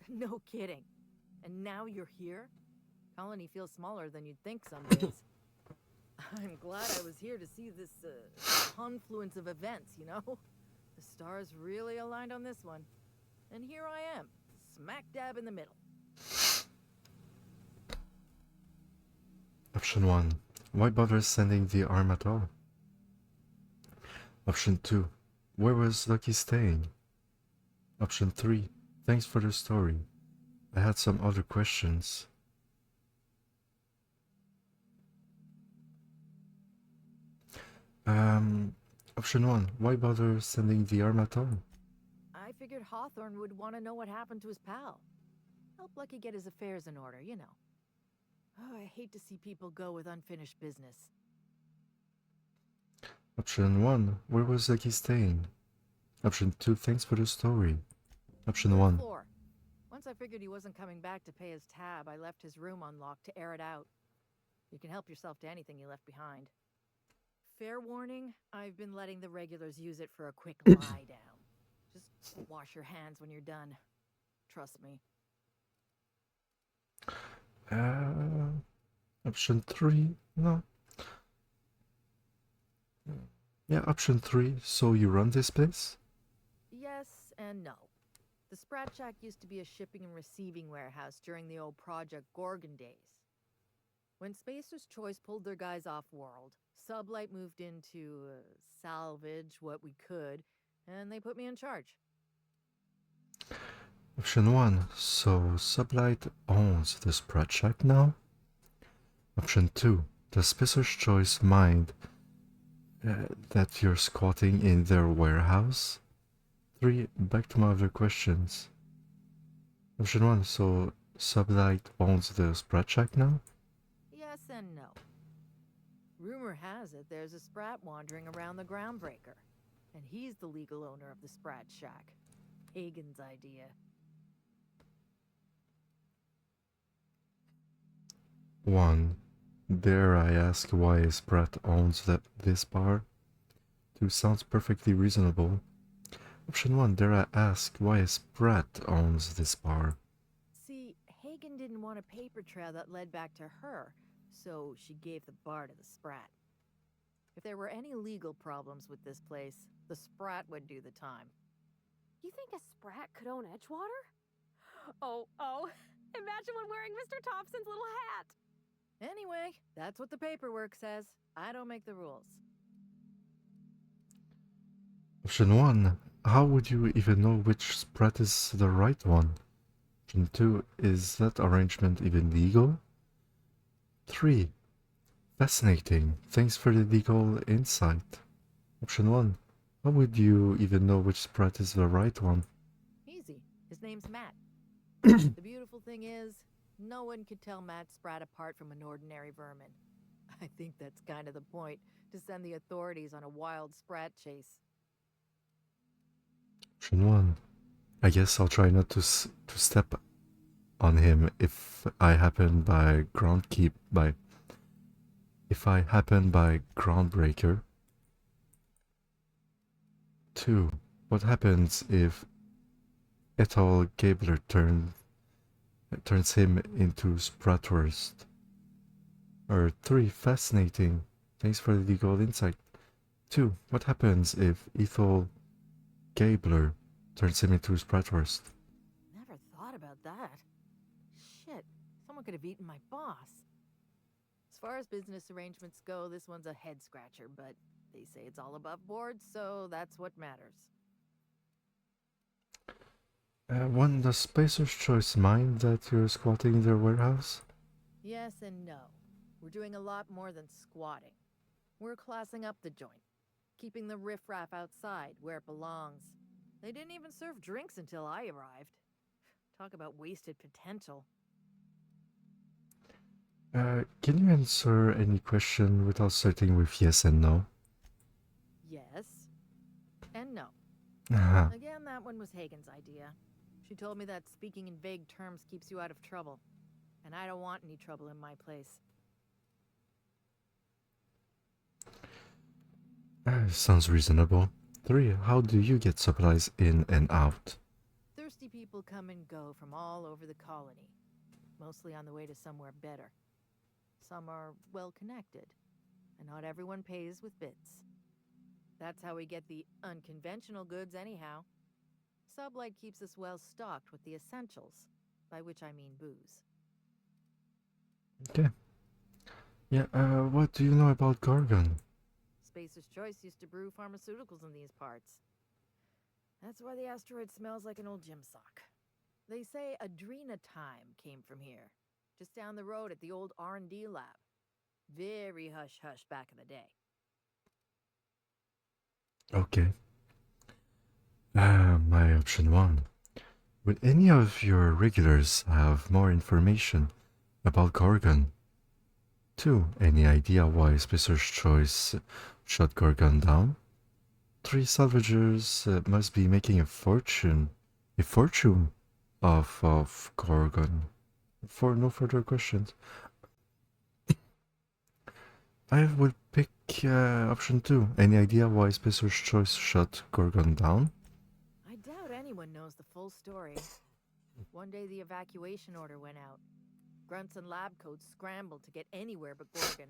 Speaker 4: No kidding. And now you're here? Colony feels smaller than you'd think some days. I'm glad I was here to see this confluence of events, you know? The stars really aligned on this one. And here I am, smack dab in the middle.
Speaker 1: Option 1. Why bother sending the arm at all? Option 2. Where was Lucky staying? Option 3. Thanks for the story. I had some other questions. Option 1. Why bother sending the arm at all?
Speaker 4: I figured Hawthorne would want to know what happened to his pal. Help Lucky get his affairs in order, you know. Oh, I hate to see people go with unfinished business.
Speaker 1: Option 1. Where was Lucky staying? Option 2. Thanks for the story. Option 1.
Speaker 4: Floor. Once I figured he wasn't coming back to pay his tab, I left his room unlocked to air it out. You can help yourself to anything you left behind. Fair warning, I've been letting the regulars use it for a quick lie down. Just wash your hands when you're done. Trust me.
Speaker 1: Option 3. No. Yeah, option 3. So you run this place?
Speaker 4: Yes and no. The Sprat Shack used to be a shipping and receiving warehouse during the old Project Gorgon days. When Spacer's Choice pulled their guys off-world, Sublight moved in to salvage what we could, and they put me in charge.
Speaker 1: Option 1. So Sublight owns the Sprat Shack now? Option 2. Does Spacer's Choice mind that you're squatting in their warehouse? 3. Back to my other questions. Option 1. So Sublight owns the Sprat Shack now?
Speaker 4: Yes and no. Rumor has it there's a Sprat wandering around the Groundbreaker, and he's the legal owner of the Sprat Shack. Hagen's idea.
Speaker 1: 1. Dare I ask why a Sprat owns this bar? 2. Sounds perfectly reasonable. Option 1. Dare I ask why a Sprat owns this bar?
Speaker 4: See, Hagen didn't want a paper trail that led back to her, so she gave the bar to the Sprat. If there were any legal problems with this place, the Sprat would do the time.
Speaker 5: You think a Sprat could own Edgewater? Oh, imagine one wearing Mr. Thompson's little hat!
Speaker 4: Anyway, that's what the paperwork says. I don't make the rules.
Speaker 1: Option 1. How would you even know which Sprat is the right one? Option 2. Is that arrangement even legal? 3. Fascinating. Thanks for the legal insight. Option 1. How would you even know which Sprat is the right one?
Speaker 4: Easy. His name's Matt. The beautiful thing is, no one could tell Matt Sprat apart from an ordinary vermin. I think that's kind of the point, to send the authorities on a wild Sprat chase.
Speaker 1: Option 1. I guess I'll try not to step on him if I happen by Groundbreaker. 2. What happens if Ethel Gabler turns him into Spratwurst? Or 3. Fascinating. Thanks for the legal insight. 2. What happens if Ethel Gabler turns him into Spratwurst?
Speaker 4: Never thought about that. Shit, someone could have eaten my boss. As far as business arrangements go, this one's a head scratcher, but they say it's all above board, so that's what matters.
Speaker 1: 1. Does Spacer's Choice mind that you're squatting in their warehouse?
Speaker 4: Yes and no. We're doing a lot more than squatting. We're classing up the joint, keeping the riffraff outside where it belongs. They didn't even serve drinks until I arrived. Talk about wasted potential.
Speaker 1: Can you answer any question without starting with yes and no?
Speaker 4: Yes and no.
Speaker 1: Haha.
Speaker 4: Again, that one was Hagen's idea. She told me that speaking in vague terms keeps you out of trouble. And I don't want any trouble in my place.
Speaker 1: Sounds reasonable. 3. How do you get supplies in and out?
Speaker 4: Thirsty people come and go from all over the colony, mostly on the way to somewhere better. Some are well connected, and not everyone pays with bits. That's how we get the unconventional goods anyhow. Sublight keeps us well stocked with the essentials, by which I mean booze.
Speaker 1: Okay. Yeah, what do you know about Gorgon?
Speaker 4: Spacer's Choice used to brew pharmaceuticals in these parts. That's why the asteroid smells like an old gym sock. They say Adrenatime came from here, just down the road at the old R&D lab. Very hush-hush back in the day.
Speaker 1: Okay. My option 1. Would any of your regulars have more information about Gorgon? 2. Any idea why Spacer's Choice shut Gorgon down? 3. Salvagers must be making a fortune off of Gorgon. For no further questions, I would pick option 2. Any idea why Spacer's Choice shut Gorgon down?
Speaker 4: I doubt anyone knows the full story. One day the evacuation order went out. Grunts and lab coats scrambled to get anywhere but Gorgon.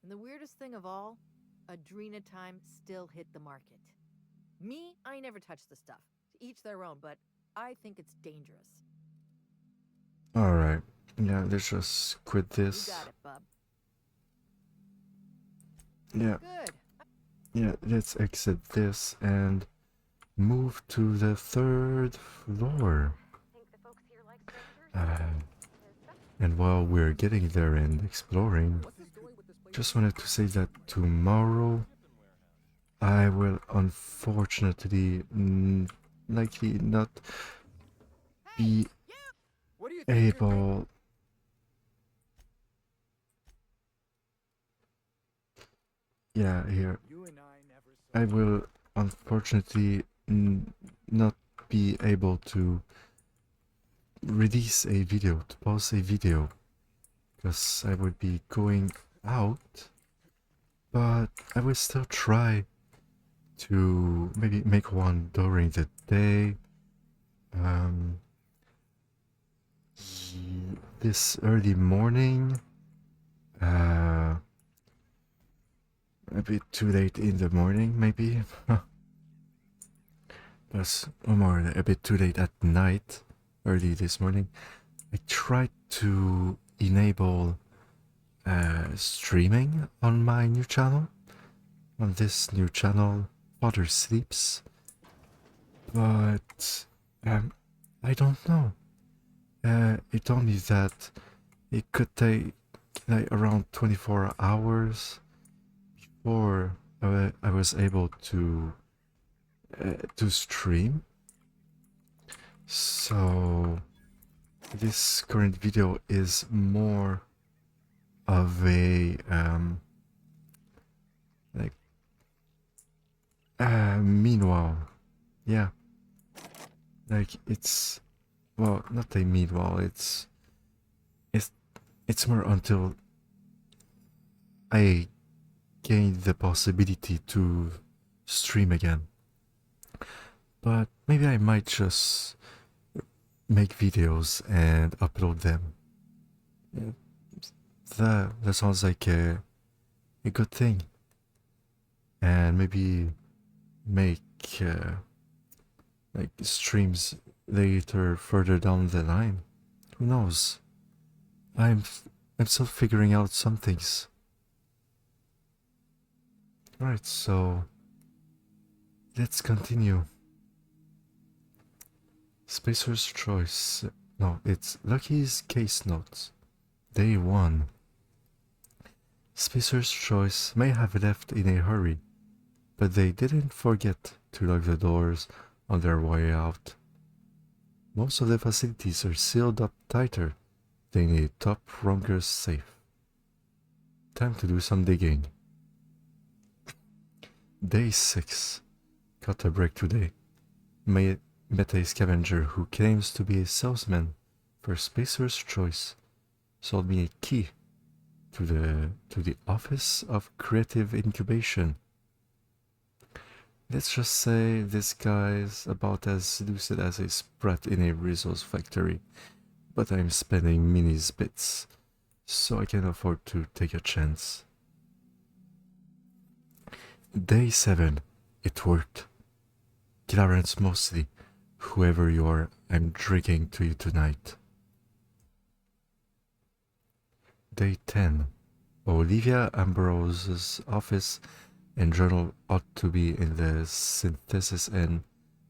Speaker 4: And the weirdest thing of all, Adrenatime still hit the market. Me, I never touch the stuff. To each their own, but I think it's dangerous.
Speaker 1: Alright, yeah, let's just quit
Speaker 4: You
Speaker 1: this.
Speaker 4: got it, bub.
Speaker 1: Yeah,
Speaker 4: Good.
Speaker 1: yeah, let's exit this and move to the 3rd floor.
Speaker 5: Think the folks here like strangers?
Speaker 1: And while we're getting there and exploring, just wanted to say that tomorrow I will unfortunately likely not be
Speaker 3: What do you think you're
Speaker 1: able. Yeah, here.
Speaker 3: You and I never
Speaker 1: I will unfortunately not be able to release a video, to post a video, because I would be going out, but I will still try to maybe make one during the day. This early morning, a bit too late in the morning, maybe. Plus, or more, a bit too late at night, early this morning. I tried to enable streaming on my new channel. On this new channel, Father Sleeps. But I don't know. It told me that it could take like around 24 hours before I was able to stream. So this current video is more of a like meanwhile, yeah, like it's, well, not a meanwhile, it's more until I gain the possibility to stream again. But maybe I might just make videos and upload them. That sounds like a good thing. And maybe make like streams later, further down the line. Who knows? I'm still figuring out some things. Right, so let's continue. Spacer's Choice. No, it's Lucky's Case Notes. Day 1. Spacer's Choice may have left in a hurry, but they didn't forget to lock the doors on their way out. Most of the facilities are sealed up tighter than a top runger's safe. Time to do some digging. Day 6. Got a break today. Met a scavenger who claims to be a salesman for Spacer's Choice. Sold me a key to the Office of Creative Incubation. Let's just say this guy's about as lucid as a sprat in a resource factory, but I'm spending minis bits, so I can afford to take a chance. Day 7. It worked. Clarence Mosley, whoever you are, I'm drinking to you tonight. Day 10. Olivia Ambrose's office and journal ought to be in the Synthesis and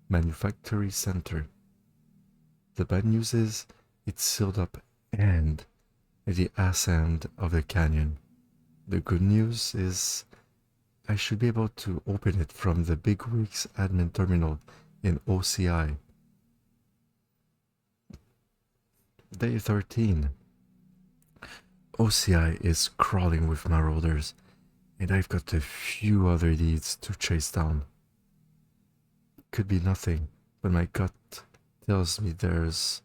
Speaker 1: Manufactory Center. The bad news is, it's sealed up and at the ass end of the canyon. The good news is, I should be able to open it from the Bigwigs admin terminal in OCI. Day 13. OCI is crawling with marauders, and I've got a few other leads to chase down. Could be nothing, but my gut tells me there's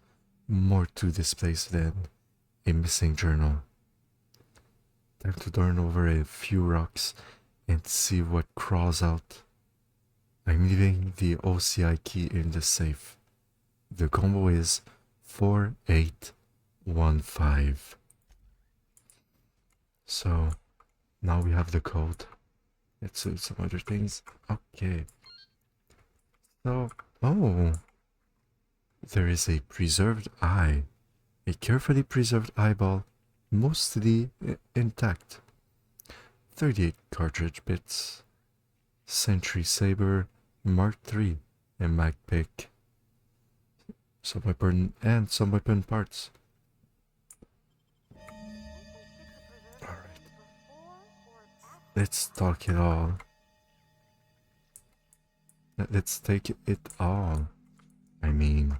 Speaker 1: more to this place than a missing journal. Time to turn over a few rocks and see what crawls out. I'm leaving the OCI key in the safe. The combo is 4815. So now we have the code. Let's do some other things. Okay. So, oh, there is a preserved eye. A carefully preserved eyeball, mostly intact. 38 cartridge bits. Sentry Saber Mark III and mag pick. Some weapon and some weapon parts. Alright. Let's talk it all. Let's take it all. I mean.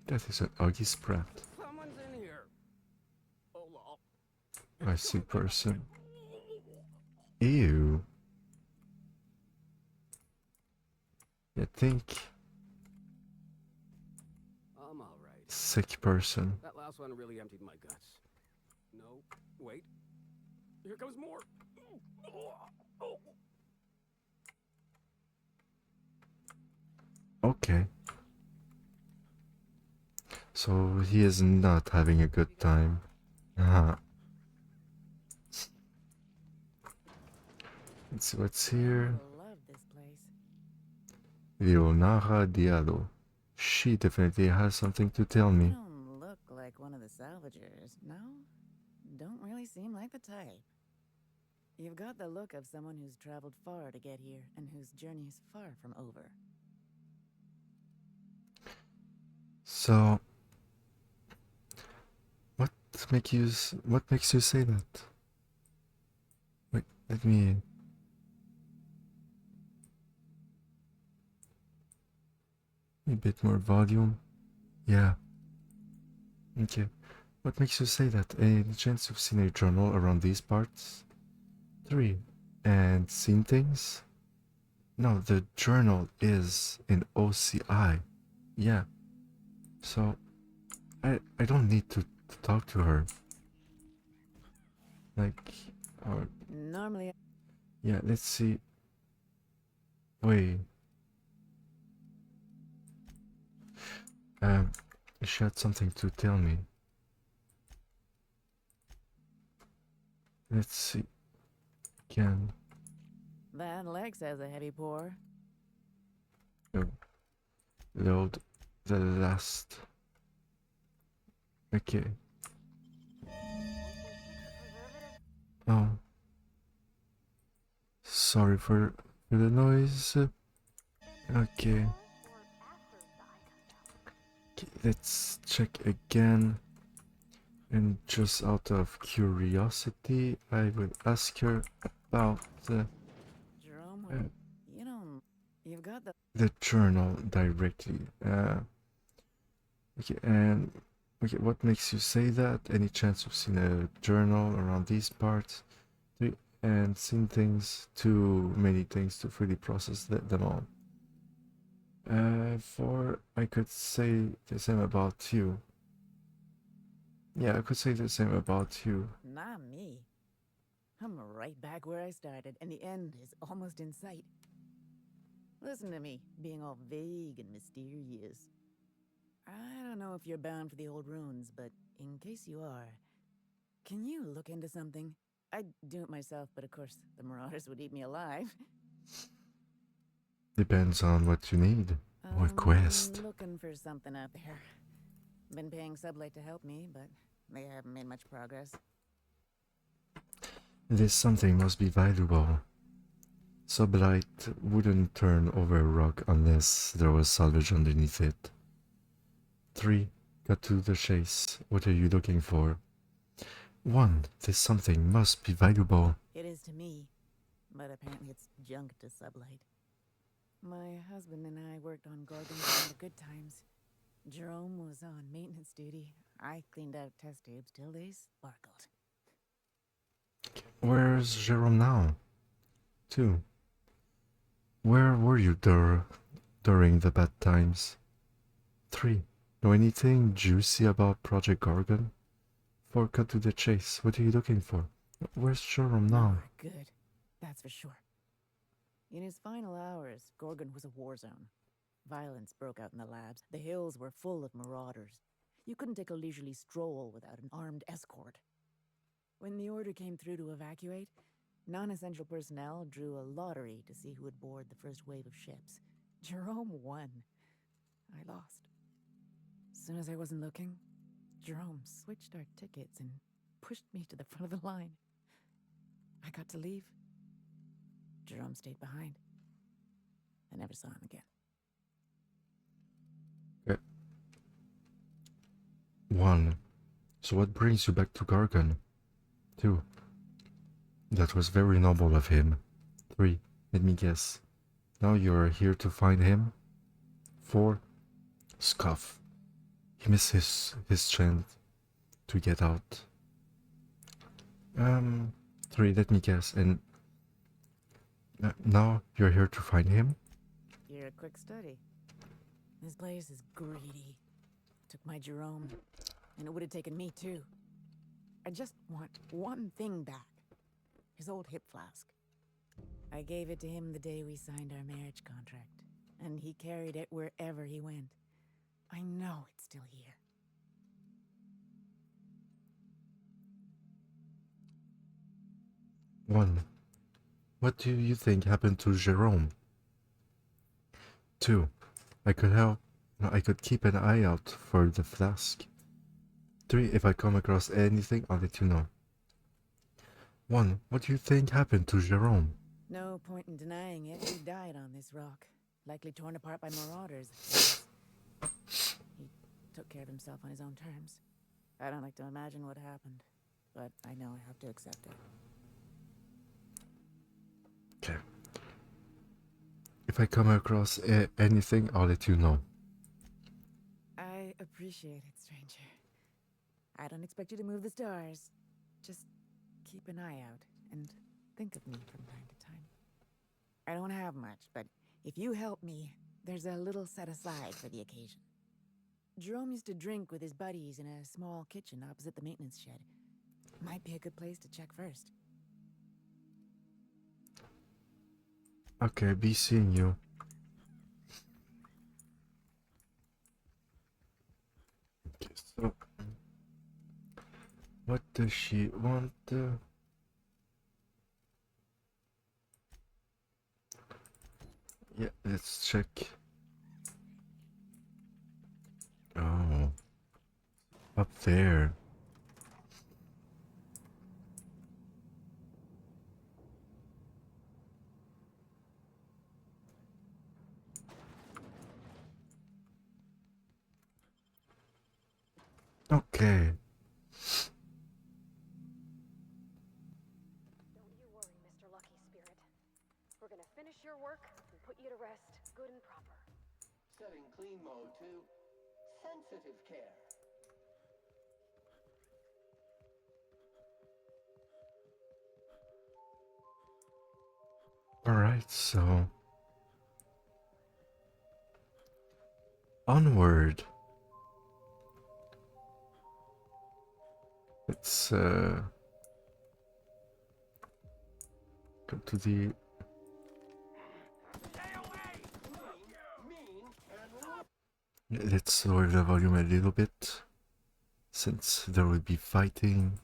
Speaker 1: That is an ugly sprat.
Speaker 2: Someone's in here. Oh, lol.
Speaker 1: I see person. Ew. I think
Speaker 2: I'm all right.
Speaker 1: sick person.
Speaker 2: That last one really emptied my guts. No, wait. Here comes more.
Speaker 1: Okay. So he is not having a good time. Let's see what's here.
Speaker 6: Love this place.
Speaker 1: Leonara Diallo. She definitely has something to tell
Speaker 6: You
Speaker 1: me.
Speaker 6: don't look like one of the salvagers, no? Don't really seem like the type. You've got the look of someone who's traveled far to get here and whose journey's far from over.
Speaker 1: So, what makes you say that? Wait, let me. A bit more volume. Yeah. Okay. What makes you say that? Any chance you've seen a journal around these parts? 3. And seen things? No, the journal is in OCI. Yeah. So, I don't need to talk to her. Like, or,
Speaker 6: Normally,
Speaker 1: yeah, let's see. Wait. She had something to tell me. Let's see. Again.
Speaker 6: that Lex has a heavy pour.
Speaker 1: Load the last. Okay. Oh. Sorry for the noise. Okay. Let's check again. And just out of curiosity, I will ask her about
Speaker 6: Jerome, you know, you've got
Speaker 1: the journal directly. Okay, and okay, what makes you say that? Any chance you've seen a journal around these parts? And seen things, too many things to fully process them all. For I could say the same about you. Yeah, I could say the same about you.
Speaker 6: Not me. I'm right back where I started, and the end is almost in sight. Listen to me, being all vague and mysterious. I don't know if you're bound for the old ruins, but in case you are, can you look into something? I'd do it myself, but of course, the Marauders would eat me alive.
Speaker 1: Depends on what you need. Or quest.
Speaker 6: Looking for something out there. Been paying Sublight to help me, but they haven't made much progress.
Speaker 1: This something must be valuable. Sublight wouldn't turn over a rock unless there was salvage underneath it. 3. Cut to the chase. What are you looking for? 1. This something must be valuable.
Speaker 6: It is to me, but apparently it's junk to Sublight. My husband and I worked on Gorgon during the good times. Jerome was on maintenance duty. I cleaned out test tubes till they sparkled.
Speaker 1: Where's Jerome now? 2. Where were you during the bad times? 3. Know anything juicy about Project Gorgon? 4. Cut to the chase. What are you looking for? Where's Jerome now?
Speaker 6: Oh, good. That's for sure. In his final hours, Gorgon was a war zone. Violence broke out in the labs. The hills were full of marauders. You couldn't take a leisurely stroll without an armed escort. When the order came through to evacuate, non-essential personnel drew a lottery to see who would board the first wave of ships. Jerome won. I lost. As soon as I wasn't looking, Jerome switched our tickets and pushed me to the front of the line. I got to leave. Jerome stayed behind. I never saw him again.
Speaker 1: Okay. 1. So what brings you back to Gorgon? 2. That was very noble of him. 3. Let me guess. Now you're here to find him? 4. Scuff. He missed his chance to get out. 3. Let me guess. And now you're here to find him?
Speaker 6: You're a quick study. This place is greedy. Took my Jerome, and it would have taken me too. I just want one thing back. His old hip flask. I gave it to him the day we signed our marriage contract, and he carried it wherever he went. I know it's still here.
Speaker 1: One. What do you think happened to Jerome? 2. I could keep an eye out for the flask. 3. If I come across anything, I'll let you know. 1. What do you think happened to Jerome?
Speaker 6: No point in denying it. He died on this rock. Likely torn apart by marauders. He took care of himself on his own terms. I don't like to imagine what happened, but I know I have to accept it.
Speaker 1: Okay. If I come across anything, I'll let you know.
Speaker 6: I appreciate it, stranger. I don't expect you to move the stars. Just keep an eye out and think of me from time to time. I don't have much, but if you help me, there's a little set aside for the occasion. Jerome used to drink with his buddies in a small kitchen opposite the maintenance shed. Might be a good place to check first.
Speaker 1: Okay, be seeing you. Okay, so what does she want? Yeah, let's check. Oh, up there. Okay.
Speaker 5: Don't you worry, Mr. Lucky Spirit. We're gonna finish your work and put you to rest good and proper.
Speaker 7: Setting clean mode to sensitive care.
Speaker 1: Alright, so onward. Let's Go to the... Let's lower the volume a little bit, since there will be fighting.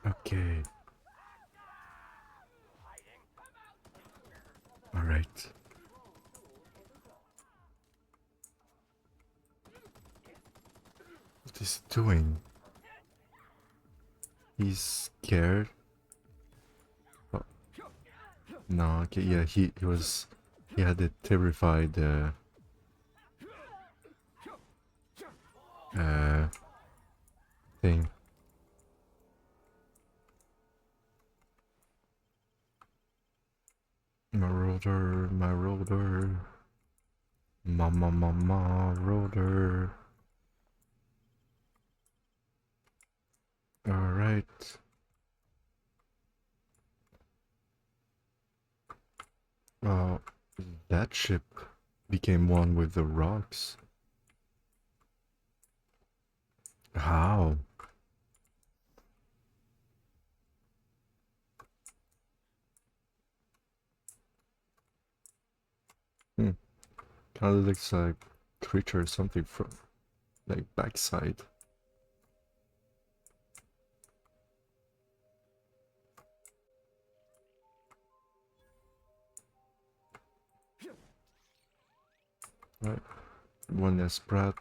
Speaker 1: Okay. Alright. What is he doing? He's scared. Oh. No, okay, yeah, he had a terrified thing. Marauder, Marauder, Marauder. Alright. That ship became one with the rocks. How? Kind of looks like creature or something from like backside. Right, one less brat.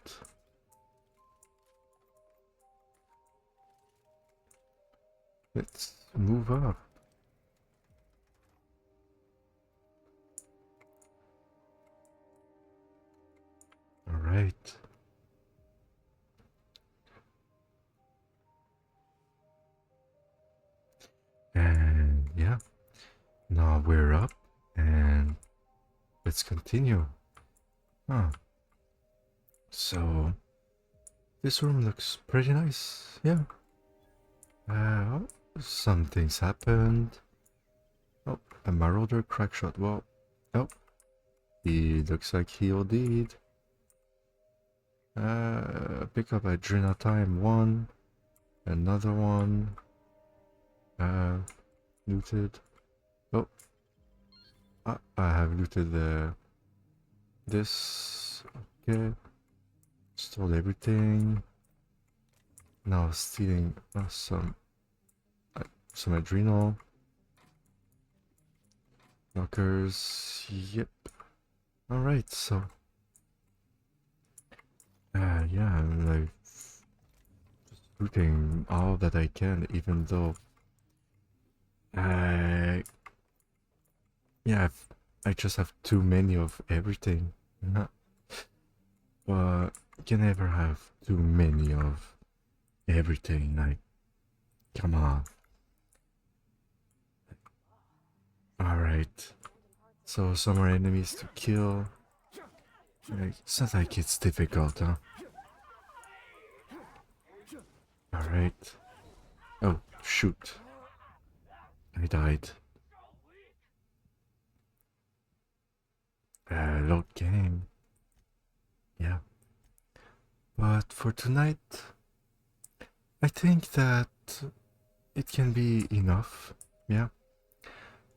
Speaker 1: Let's move up. All right. And yeah, now we're up and let's continue. Huh. So this room looks pretty nice, yeah. Some things happened. Oh, a marauder crack shot. Well, oh, he looks like he OD'd. Pick up Adrena time 1. Another one. Looted. Oh, I have looted this. Okay. Stole everything. Now stealing some adrenal. Lockers. Yep. Alright, so. Yeah, I'm like looting all that I can, even though yeah, I just have too many of everything. But you can never have too many of everything. Like, come on. Alright. So some more enemies to kill. Like, it's not like it's difficult, huh? Alright. Oh, shoot. I died. Load game. Yeah. But for tonight, I think that it can be enough. Yeah.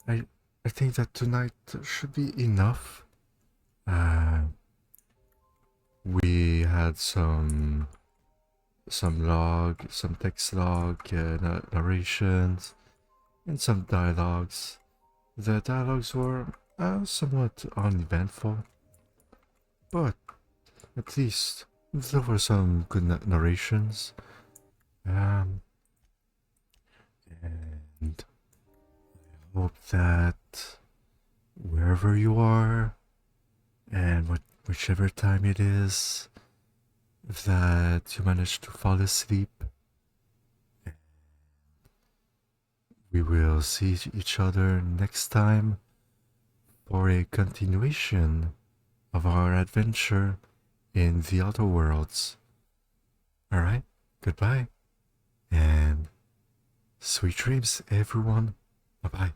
Speaker 1: I think that tonight should be enough. We had some text log, narrations, and some dialogues. The dialogues were somewhat uneventful, but at least there were some good narrations. And I hope that wherever you are, and whichever time it is, that you manage to fall asleep. We will see each other next time for a continuation of our adventure in the Outer Worlds. Alright, goodbye, and sweet dreams, everyone. Bye-bye.